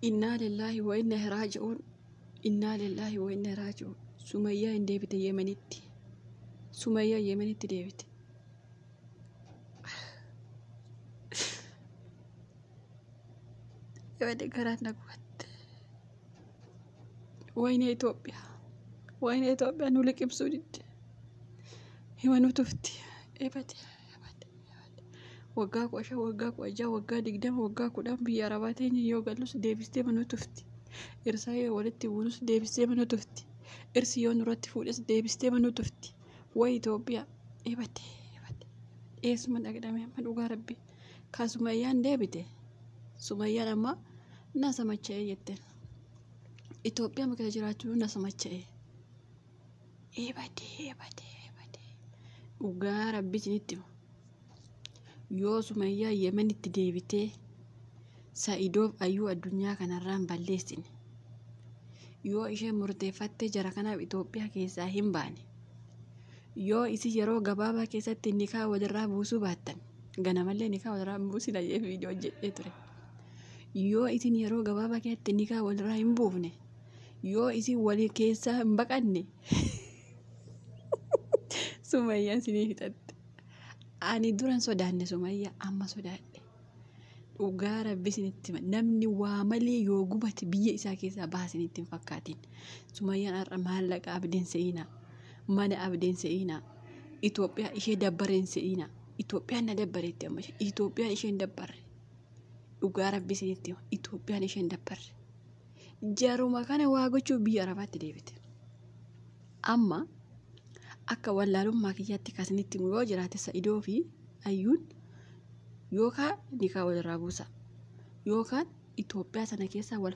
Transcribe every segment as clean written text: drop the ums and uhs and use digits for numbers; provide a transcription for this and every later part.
إنا لله وإنا راجعون إنا لله وإنا راجعون سمية إن ديبت يمنيتي سمية يمنيتي ديبت يبدأ قراتنا قوات وين إثيوبيا وين إثيوبيا نولك بسودد هو نتفتي يبدأ وقاك وشا وقاك وجا وقاك دقدام وقاك ودام بيا رباتين يوغالوس ديبستي منو تفتي إرساي ولدتي ونس ديبستي منو تفتي إرسي يون راتي فولس ديبستي منو تفتي وي توبيا يبدأ اسم أقدامي من وقا ربي كاسميان ديبتي سميان أما ناس ما تشي يتن إثيوبيا ما كتجراتو ناس ما تشي يبدأ وقا ربي تنتم yoo Sumayyaa Yemenitti deebitee Saa'idoof ayyuu addunyaa kanarraan balleessine yoo isheen murteeffattee jara kanaaf Itoophiyaa keessaa hin baane yoo isi yeroo gabaabaa keessatti nikaa walirraa buusuu baattan ganamallee nikaa walirraa buusina jee viidiyoo jedhee ture yoo isin yeroo gabaabaa keessatti nikaa walirraa hin buufne yoo isin walii keessaa hin baqanne Sumayyaan sinii fixatte ani duran sodaanne Sumayyaa amma sodaadhe dhugaa rabbi isinitti namni waa malee yoo gubate biyya isaa keessaa baasinitti hin fakkaatin Sumayyaan har'a maallaqa abdeen se'ina mana abdeen se'ina Itoophiyaa ishee dabbareen se'ina Itoophiyaan na dabbareetti amma Itoophiyaan isheen dabbarre dhugaa rabbi isinitti Itoophiyaan isheen dabbarre jaruma kana waa gochuu biyya arabaatti deebite amma akka wallaalummaa kiyyaatti kasinitti yoo jiraate Saa'idoo fi ayyuun yookaan nikaa walirraa buusa yookaan Itoophiyaa sana keessa wal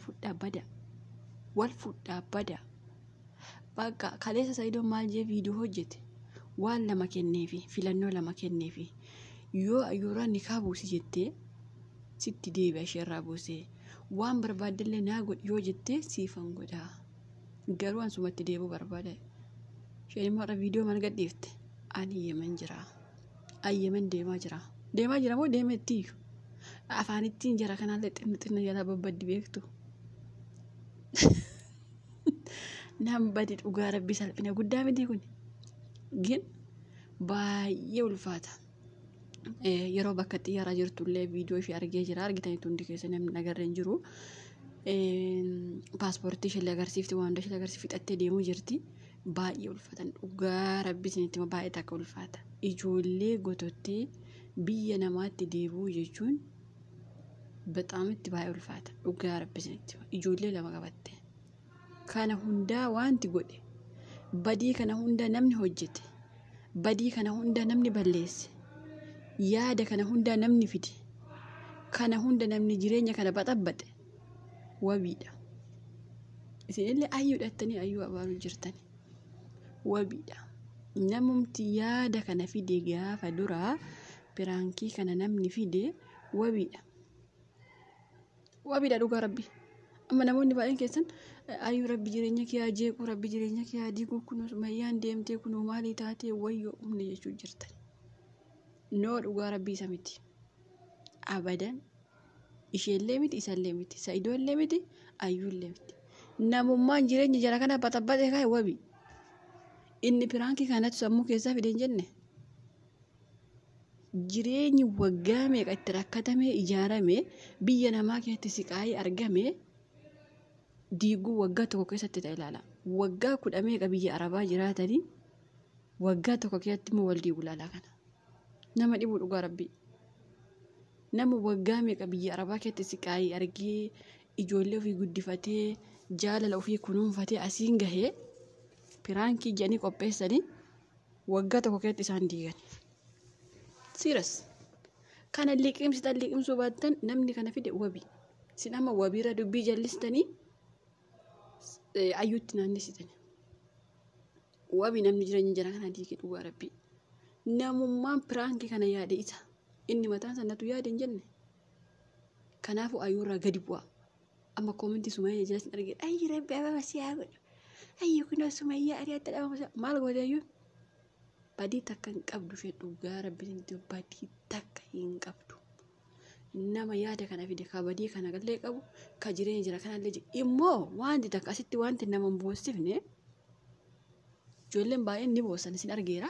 fudhaa bada bakka kaleessa Saa'idoon maal jee viidiyoo hojjete waan lama kenneefi filannoo lama kenneefi yoo ayyuuraan nikaa buusi jettee sitti deebi'a isheerraa buusee waan barbaaddellee naa godhi yoo jettee siifan godhaa garuu ansumatti deebuu barbaada Shani mara video man gadifte ani Yemen jira ay Yemen deema jira mo deemetti afaanitti jira kanallee xinxinna yala babaddi beektu nam badi dhugaa rabbi salphina guddaa miti kun gin baay'ee ulfaata yeroo bakka xiyyaara jirtullee viidiyoo ishee argee jira argitanii tundi keessa namni nagarreen jiru paaspoortii ishee agarsiifti waan ishee agarsiifti fixattee deemuu jirti baay'ee ulfaatan dhugaa rabbi isinitti baay'ee takka ulfaata ijoollee gotottee biyya namaatti deebuu jechuun በጣም itti baay'ee ulfaata dhugaa rabbi isinitti ijoollee lama qabatte kana hundaa waanti godhe badii kana hunda namni hojjete badii kana hunda namni balleesse yaada kana hunda namni fide kana hunda namni jireenya kana baxabbate wabiidha isinillee ayyuudhattanii ayyuu abaaru jirtani wabiidha namumti yaada kana fide gaafa duraa piraankii kana namni fide wabiidha dhugaa rabbi amma namoonni baay'een keessan ayyuu rabbi jireenya kee ajeequ rabbi jireenya kee adiigu kun Sumayyaan deemtee kun maalii taatee wayyoo humna jechuu jirtan noo dhugaa rabbi isa miti abadan isheellee miti isallee miti Saa'idoollee miti ayyuullee miti namummaan jireenya jara kana baxabbate kaa'e wabi inni piraankii kanatti sammuu keessaa fideen jenne jireenyi waggaa meeqa itti rakkatamee ijaaramee biyya namaa keessatti siqaayee argame diiguu waggaa tokko keessatti ta'e ilaala waggaa 10 meeqa biyya arabaa jiraatanii waggaa tokko keessatti immoo wal diiguu ilaala kana nama dhibu dhugaa rabbi nama waggaa meeqa biyya arabaa keessatti siqaayee argee ijoollee ofii guddifatee jaalala ofii kunuunfatee asiin gahee piraankii jedhanii qopheessanii waggaa tokko keessatti isaan diigan serious kana liqimsuu baattan namni kana fide wabi sin amma wabiirra dubbii jallistanii ayyuutti naannessitanii wabi namni jireenya jara kana diigee dhugaa rabbi namummaan piraankii kana yaade isa inni mataan sanatu yaade hin jenne kanaafu ayyuurraa gadi bu'a amma koomentii Sumayyaa jalasin argee ayyi rabbi ababa siyaa godhu ayyi kunoo Sumayyaa ariyatta dhabama maal godhe ayyuun badii takka hin qabdu fedhu dhugaa rabbiin badii takka hin qabdu nama yaada kana fide kabadii kana gallee qabu ka jireenya jira kanallee jiru immoo wanti takka asitti wanti nama hin boosifne ijoolleen baay'een ni boosan isin argeera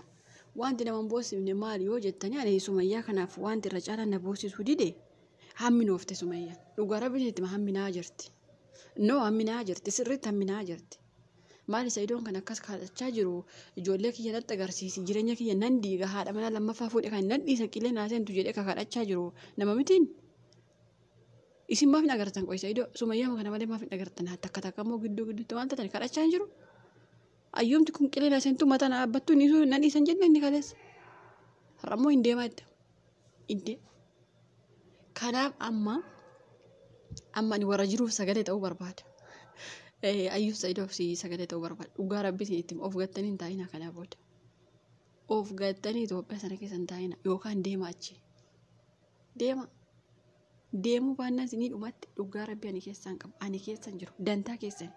wanti nama hin boosifne maali yoo jettanii ani Sumayyaa kanaaf wanti irra caalaan na boosisuu dide hamminoofte Sumayyaan dhugaa rabbiitti hamminaa jirti hamminaa jirti sirriitti hamminaa jirti maali Saidoon kan akkas kadhachaa jiru ijoollee kiyya natti agarsiisi jireenya kiyya nan diiga haadha mana lammaffaa fuudhe kan nan dhiisa qilee naaseentu jedhee kadhachaa jiru nama mitiin isin maaf hin agartan qoy Saidoo Sumayyaa kana malee maaf hin agartan takka takka immoo gidduutti waan ta'an kadhachaa hin jiru ayyumti kun qilee naaseentu mataa na dhaabbattu inni nan dhiisan jenne inni kaleessa har'ammoo hin deemaa itti kanaaf amma ni warra jiruuf sagalee ta'uu barbaada. Ayyuu Saidoof sagalee ta'uu barbaada. Dhugaa rabbiitiin itti of gattanii hin taa'ina kana booda. Of gattanii Itoophiyaa sana keessa hin taa'ina yookaan deema achi. Deemuu baannaan isinii dhumatti dhugaa rabbii ani keessaan qabu. Ani keessan jiru. Dantaa keessan.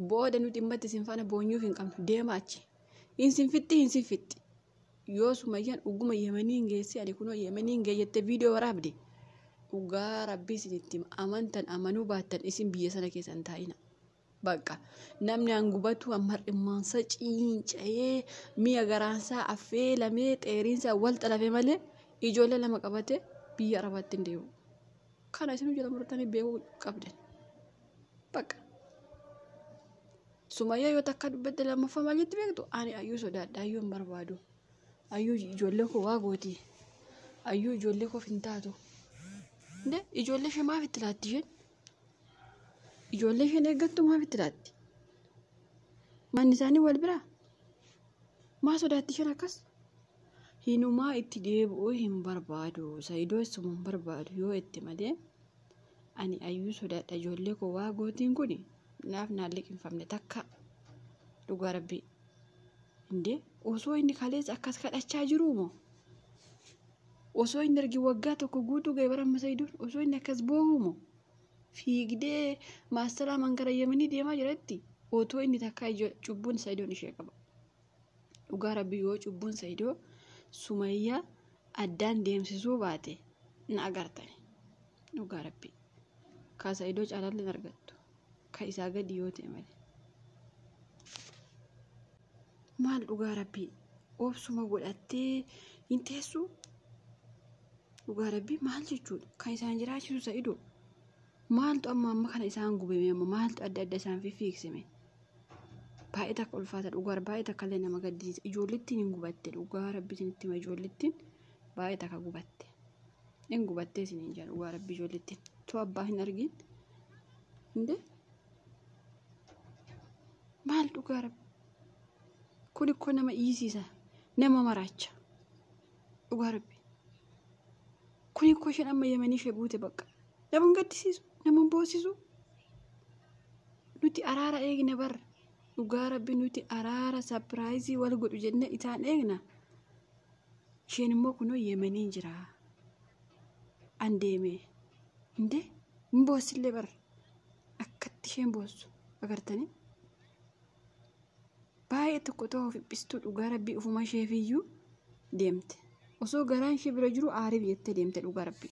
Booda nuti dhimmatti isin faana boonyuuf hin qabnu. Deema achi. Hin sinfixxi. Yoo Sumayyaan dhuguma Yemanii hin geessi ani kunoo Yemanii hin geeyyatte viidiyoo waraabde. Dhugaa rabbii isin itti amantan amanuu baattan isin biyya sana keessa hin taa'ina. Bakka namni hangubatu amma dhimmaansa ciinca'ee mi'a garaansaa affeelamee xeeriinsaa wal xalafee malee ijoollee lama qabate biyya arabaatti hin deemu. Kana isin jala murtanii beekuu qabdan. Bakka Sumayyaa yoo takka dubbatte lammaffaa maal jetti beektu ani ayyuu sodaadha ayyuu hin barbaadu. Ayyuu ijoollee koo waa gooti. Ayyuu ijoollee koof hin taatu. Ijoollee ishee maaf itti laatti isheen? Ijoollee isheen eeggattu maaf itti laatti? Manni isaanii wal biraa? Maa sodaatti isheen akkas? Hinumaa itti deebi'uu hin barbaadu. Saidoo isuma hin barbaadu yoo itti malee ani ayyuu sodaadha ijoollee koo waa gootiin kuni naaf naan liqinfamne takka dhugaa rabbii. Osoo inni kaleessa akkas kadhachaa jiruu moo? Osoo inni ergi waggaa tokko guutuu ga'e baramma Saidoon osoo inni akkas boo'u moo? Fiigdee maasteraa mangara Yemanii deemaa jiratti otoo inni takka cubbuun Saidoon ishee qaba. Dhugaa rabbii yoo cubbuun Saidoo Sumayyaa addaan deemsisuu baate na agartani. Dhugaa rabbii. Ka Saidoo caalaallee argattu. Ka isaa gadi yoo ta'e malee. Maal dhugaa rabbii obsuma godhattee hin teessu? Dhugaa rabbii maal jechuudha? Kan isaan jiraachisu Saidoo. Maaltu amma kana isaan gubame amma maaltu adda isaan fiigsime? Baay'ee takka ulfaata dhugaa baay'ee takka illee nama gaddisiisa. Ijoollettiin hin gubatte dhugaa rabbiitiin itti hima ijoollettiin baay'ee takka gubatte. Hin gubattee isin hin jedhu dhugaa rabbii ijoollettiin. Tu abbaa hin argin. Maal dhugaa rabbii? Kun ikkoo nama dhiisiisa. Nama maraacha. Dhugaa rabbii. Kun ikkoo isheen amma Yemanii ishee buute bakka. Nama gaddisiisu. Nama boosisu. Nuti araara eegna barra. Dhugaa rabbii nuti araara sapiraayizii wal godhu jennee isaan eegna. Isheen immoo kunoo Yemanii jira. An deemee. Hin boossillee barra. Akkatti isheen boossu. Agartanii? Baay'ee tokko ta'uu dhiphistuu dhugaa rabbii ufuma isheefiyyuu deemte. Osoo garaan ishee bira jiru aariif jettee deemte dhugaa rabbii.